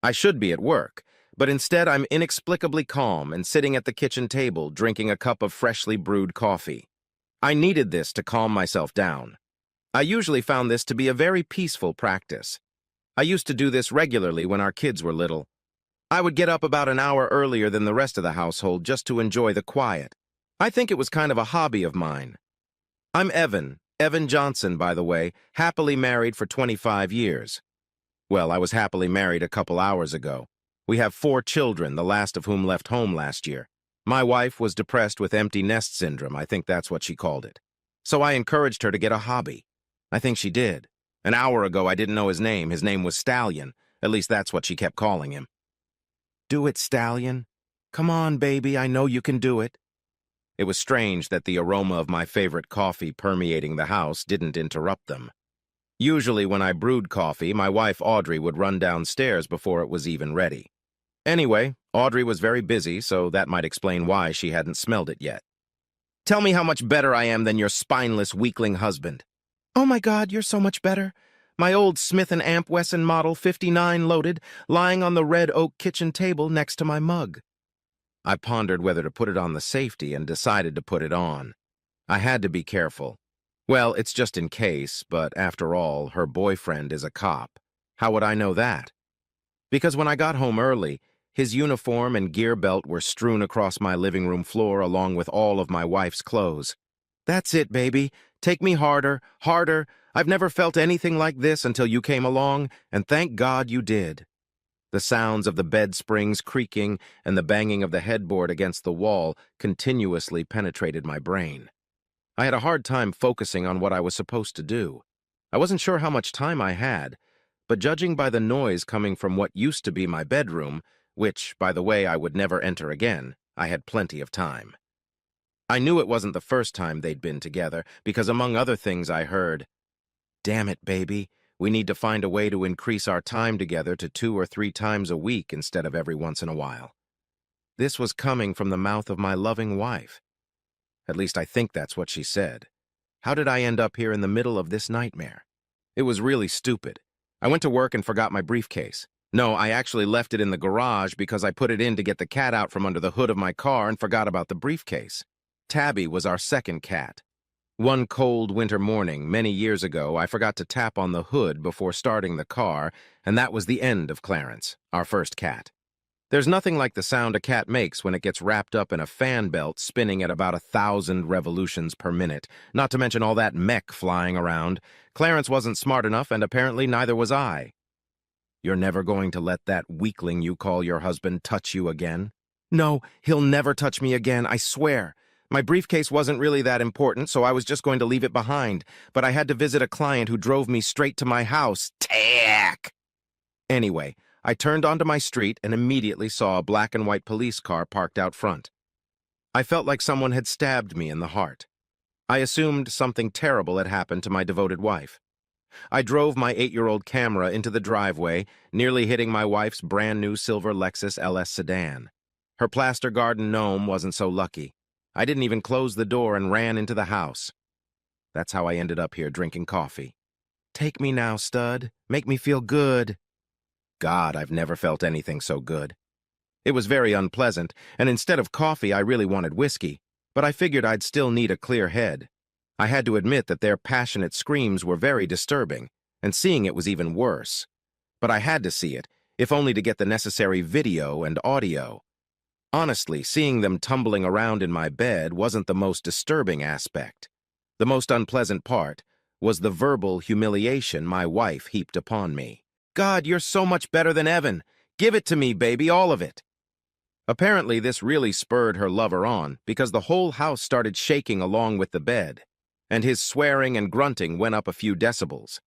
I should be at work, but instead I'm inexplicably calm and sitting at the kitchen table drinking a cup of freshly brewed coffee. I needed this to calm myself down. I usually found this to be a very peaceful practice. I used to do this regularly when our kids were little. I would get up about an hour earlier than the rest of the household just to enjoy the quiet. I think it was kind of a hobby of mine. I'm Evan Johnson, by the way, happily married for 25 years. Well, I was happily married a couple hours ago. We have 4 children, the last of whom left home last year. My wife was depressed with empty nest syndrome, I think that's what she called it. So I encouraged her to get a hobby. I think she did. An hour ago, I didn't know his name. His name was Stallion. At least that's what she kept calling him. Do it, Stallion. Come on, baby, I know you can do it. It was strange that the aroma of my favorite coffee permeating the house didn't interrupt them. Usually when I brewed coffee, my wife Audrey would run downstairs before it was even ready. Anyway, Audrey was very busy, so that might explain why she hadn't smelled it yet. Tell me how much better I am than your spineless weakling husband. Oh my God, you're so much better. My old Smith & Amp Wesson Model 59 loaded, lying on the red oak kitchen table next to my mug. I pondered whether to put it on the safety and decided to put it on. I had to be careful. Well, it's just in case, but after all, her boyfriend is a cop. How would I know that? Because when I got home early, his uniform and gear belt were strewn across my living room floor along with all of my wife's clothes. That's it, baby. Take me harder, harder. I've never felt anything like this until you came along, and thank God you did. The sounds of the bed springs creaking and the banging of the headboard against the wall continuously penetrated my brain. I had a hard time focusing on what I was supposed to do. I wasn't sure how much time I had, but judging by the noise coming from what used to be my bedroom, which, by the way, I would never enter again, I had plenty of time. I knew it wasn't the first time they'd been together, because among other things I heard, "Damn it, baby, we need to find a way to increase our time together to 2 or 3 times a week instead of every once in a while." This was coming from the mouth of my loving wife. At least I think that's what she said. How did I end up here in the middle of this nightmare? It was really stupid. I went to work and forgot my briefcase. No, I actually left it in the garage because I put it in to get the cat out from under the hood of my car and forgot about the briefcase. Tabby was our second cat. One cold winter morning, many years ago, I forgot to tap on the hood before starting the car, and that was the end of Clarence, our first cat. There's nothing like the sound a cat makes when it gets wrapped up in a fan belt spinning at about 1,000 revolutions per minute, not to mention all that mech flying around. Clarence wasn't smart enough, and apparently neither was I. You're never going to let that weakling you call your husband touch you again? No, he'll never touch me again, I swear. My briefcase wasn't really that important, so I was just going to leave it behind, but I had to visit a client who drove me straight to my house. Tack! Anyway, I turned onto my street and immediately saw a black and white police car parked out front. I felt like someone had stabbed me in the heart. I assumed something terrible had happened to my devoted wife. I drove my 8-year-old camera into the driveway, nearly hitting my wife's brand-new silver Lexus LS sedan. Her plaster garden gnome wasn't so lucky. I didn't even close the door and ran into the house. That's how I ended up here drinking coffee. Take me now, stud. Make me feel good. God, I've never felt anything so good. It was very unpleasant, and instead of coffee, I really wanted whiskey, but I figured I'd still need a clear head. I had to admit that their passionate screams were very disturbing, and seeing it was even worse. But I had to see it, if only to get the necessary video and audio. Honestly, seeing them tumbling around in my bed wasn't the most disturbing aspect. The most unpleasant part was the verbal humiliation my wife heaped upon me. God, you're so much better than Evan. Give it to me, baby, all of it. Apparently, this really spurred her lover on because the whole house started shaking along with the bed, and his swearing and grunting went up a few decibels.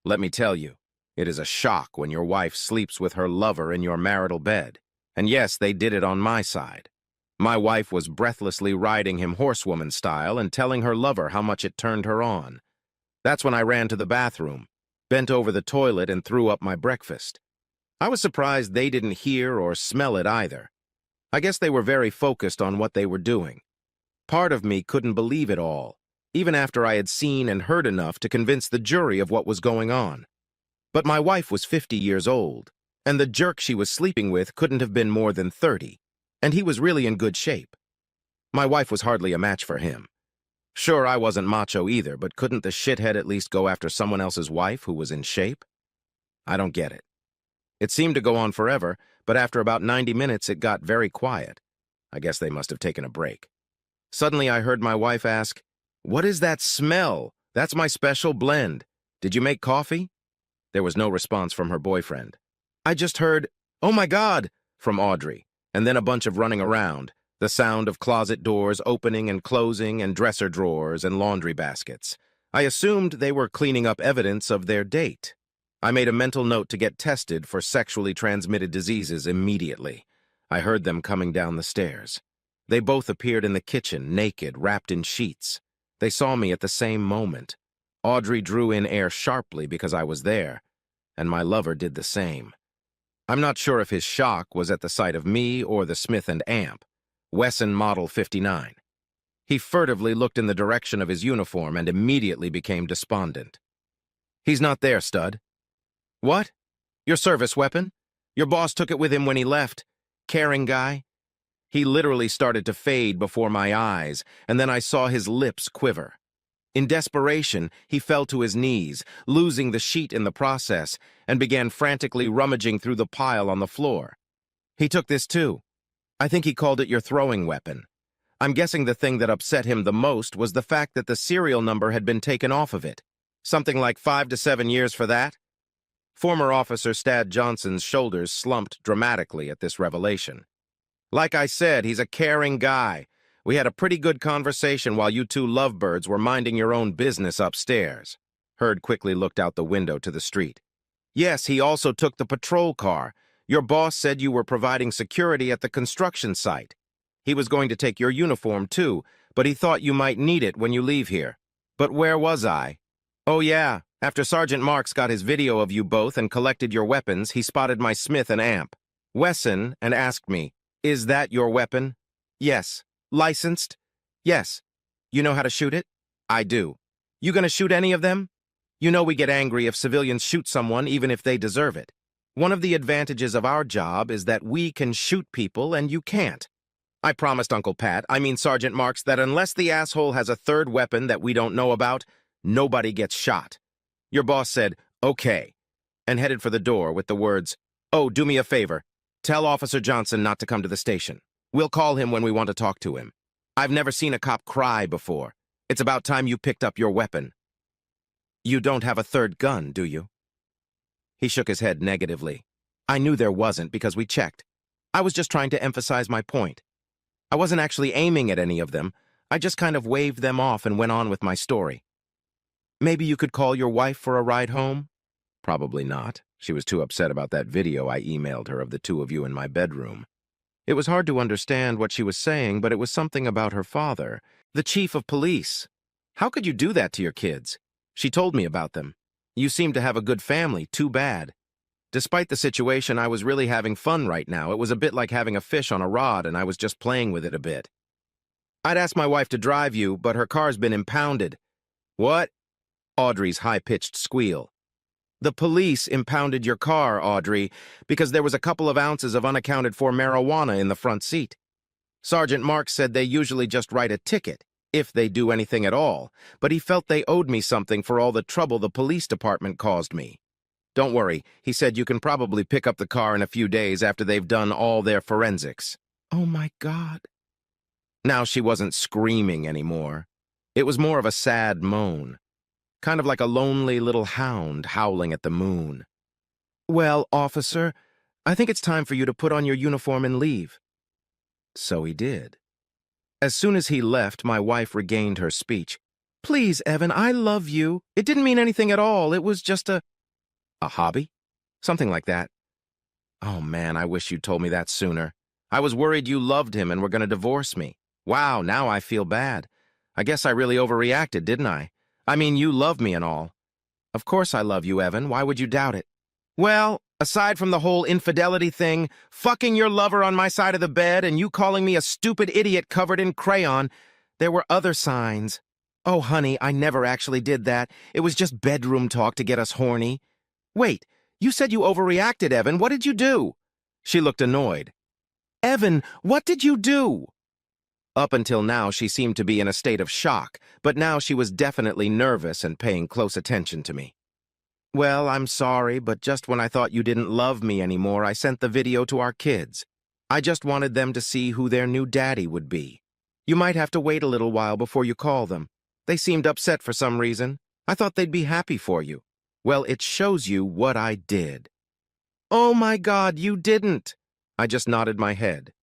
Let me tell you, it is a shock when your wife sleeps with her lover in your marital bed. And yes, they did it on my side. My wife was breathlessly riding him horsewoman style and telling her lover how much it turned her on. That's when I ran to the bathroom, bent over the toilet, and threw up my breakfast. I was surprised they didn't hear or smell it either. I guess they were very focused on what they were doing. Part of me couldn't believe it all, even after I had seen and heard enough to convince the jury of what was going on. But my wife was 50 years old, And the jerk she was sleeping with couldn't have been more than 30, and he was really in good shape. My wife was hardly a match for him. Sure, I wasn't macho either, but couldn't the shithead at least go after someone else's wife who was in shape? I don't get it. It seemed to go on forever, but after about 90 minutes it got very quiet. I guess they must have taken a break. Suddenly I heard my wife ask, "What is that smell? That's my special blend. Did you make coffee?" There was no response from her boyfriend. I just heard, "Oh my God," from Audrey, and then a bunch of running around, the sound of closet doors opening and closing and dresser drawers and laundry baskets. I assumed they were cleaning up evidence of their date. I made a mental note to get tested for sexually transmitted diseases immediately. I heard them coming down the stairs. They both appeared in the kitchen, naked, wrapped in sheets. They saw me at the same moment. Audrey drew in air sharply because I was there, and my lover did the same. I'm not sure if his shock was at the sight of me or the Smith & Amp, Wesson Model 59. He furtively looked in the direction of his uniform and immediately became despondent. "He's not there, stud." "What? Your service weapon? Your boss took it with him when he left. Caring guy?" He literally started to fade before my eyes, and then I saw his lips quiver. In desperation, he fell to his knees, losing the sheet in the process, and began frantically rummaging through the pile on the floor. "He took this too. I think he called it your throwing weapon. I'm guessing the thing that upset him the most was the fact that the serial number had been taken off of it. Something like 5 to 7 years for that?" Former Officer Stad Johnson's shoulders slumped dramatically at this revelation. "Like I said, he's a caring guy. We had a pretty good conversation while you two lovebirds were minding your own business upstairs." Hurd quickly looked out the window to the street. "Yes, he also took the patrol car. Your boss said you were providing security at the construction site. He was going to take your uniform too, but he thought you might need it when you leave here." "But where was I?" "Oh yeah, after Sergeant Marks got his video of you both and collected your weapons, he spotted my Smith & Amp. Wesson, and asked me, 'Is that your weapon?' 'Yes.' 'Licensed?' 'Yes.' 'You know how to shoot it?' 'I do.' 'You gonna shoot any of them?' You know we get angry if civilians shoot someone even if they deserve it. One of the advantages of our job is that we can shoot people and you can't. I promised Uncle Pat, Sergeant Marks, that unless the asshole has a third weapon that we don't know about, nobody gets shot. Your boss said, 'Okay,' and headed for the door with the words, 'Oh, do me a favor. Tell Officer Johnson not to come to the station. We'll call him when we want to talk to him. I've never seen a cop cry before. It's about time you picked up your weapon.' You don't have a third gun, do you?" He shook his head negatively. "I knew there wasn't because we checked. I was just trying to emphasize my point. I wasn't actually aiming at any of them. I just kind of waved them off and went on with my story." "Maybe you could call your wife for a ride home?" "Probably not. She was too upset about that video I emailed her of the two of you in my bedroom. It was hard to understand what she was saying, but it was something about her father, the chief of police. How could you do that to your kids? She told me about them. You seem to have a good family, too bad. Despite the situation, I was really having fun right now. It was a bit like having a fish on a rod, and I was just playing with it a bit. I'd asked my wife to drive you, but her car's been impounded." "What?" Audrey's high-pitched squeal. "The police impounded your car, Audrey, because there was a couple of ounces of unaccounted-for marijuana in the front seat. Sergeant Marks said they usually just write a ticket, if they do anything at all, but he felt they owed me something for all the trouble the police department caused me. Don't worry, he said you can probably pick up the car in a few days after they've done all their forensics." "Oh my God." Now she wasn't screaming anymore. It was more of a sad moan, kind of like a lonely little hound howling at the moon. "Well, officer, I think it's time for you to put on your uniform and leave." So he did. As soon as he left, my wife regained her speech. "Please, Evan, I love you. It didn't mean anything at all. It was just a hobby? Something like that. Oh man, I wish you'd told me that sooner. I was worried you loved him and were going to divorce me. Wow, now I feel bad. I guess I really overreacted, didn't I? You love me and all." "Of course I love you, Evan. Why would you doubt it?" "Well, aside from the whole infidelity thing, fucking your lover on my side of the bed, and you calling me a stupid idiot covered in crayon, there were other signs. Oh, honey, I never actually did that. It was just bedroom talk to get us horny. Wait, You said you overreacted, Evan. What did you do? She looked annoyed. Evan, what did you do? Up until now, she seemed to be in a state of shock, but now she was definitely nervous and paying close attention to me. Well, I'm sorry, but just when I thought you didn't love me anymore, I sent the video to our kids. I just wanted them to see who their new daddy would be. You might have to wait a little while before you call them. They seemed upset for some reason. I thought they'd be happy for you. Well, it shows you what I did. Oh my God, you didn't. I just nodded my head.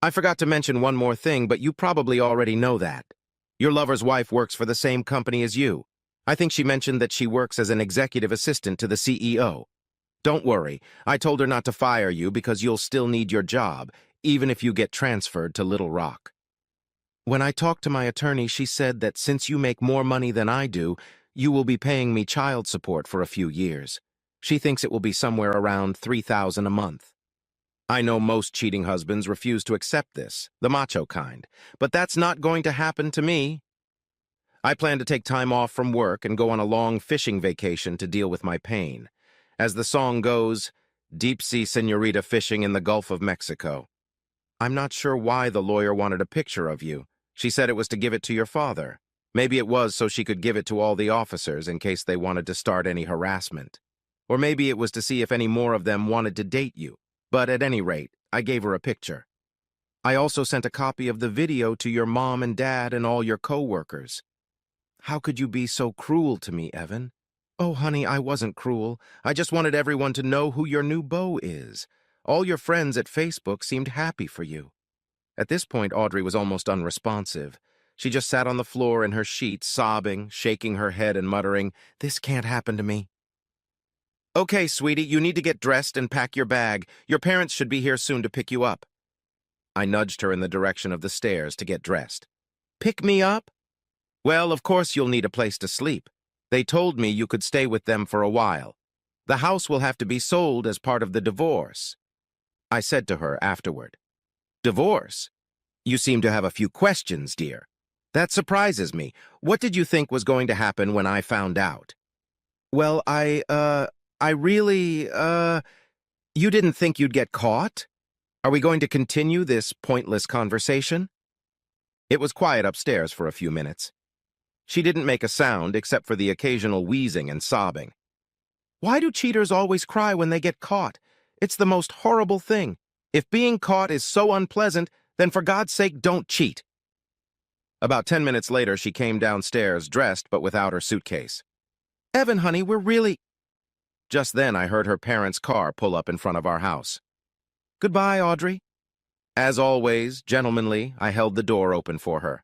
I forgot to mention one more thing, but you probably already know that. Your lover's wife works for the same company as you. I think she mentioned that she works as an executive assistant to the CEO. Don't worry, I told her not to fire you because you'll still need your job, even if you get transferred to Little Rock. When I talked to my attorney, she said that since you make more money than I do, you will be paying me child support for a few years. She thinks it will be somewhere around $3,000 a month. I know most cheating husbands refuse to accept this, the macho kind, but that's not going to happen to me. I plan to take time off from work and go on a long fishing vacation to deal with my pain. As the song goes, deep-sea senorita fishing in the Gulf of Mexico. I'm not sure why the lawyer wanted a picture of you. She said it was to give it to your father. Maybe it was so she could give it to all the officers in case they wanted to start any harassment. Or maybe it was to see if any more of them wanted to date you. But at any rate, I gave her a picture. I also sent a copy of the video to your mom and dad and all your co-workers. How could you be so cruel to me, Evan? Oh, honey, I wasn't cruel. I just wanted everyone to know who your new beau is. All your friends at Facebook seemed happy for you. At this point, Audrey was almost unresponsive. She just sat on the floor in her sheets, sobbing, shaking her head and muttering, "This can't happen to me." Okay, sweetie, you need to get dressed and pack your bag. Your parents should be here soon to pick you up. I nudged her in the direction of the stairs to get dressed. Pick me up? Well, of course you'll need a place to sleep. They told me you could stay with them for a while. The house will have to be sold as part of the divorce. I said to her afterward. Divorce? You seem to have a few questions, dear. That surprises me. What did you think was going to happen when I found out? Well, you didn't think you'd get caught? Are we going to continue this pointless conversation? It was quiet upstairs for a few minutes. She didn't make a sound except for the occasional wheezing and sobbing. Why do cheaters always cry when they get caught? It's the most horrible thing. If being caught is so unpleasant, then for God's sake, don't cheat. About 10 minutes later, she came downstairs, dressed but without her suitcase. Evan, honey, we're really... Just then, I heard her parents' car pull up in front of our house. Goodbye, Audrey. As always, gentlemanly, I held the door open for her.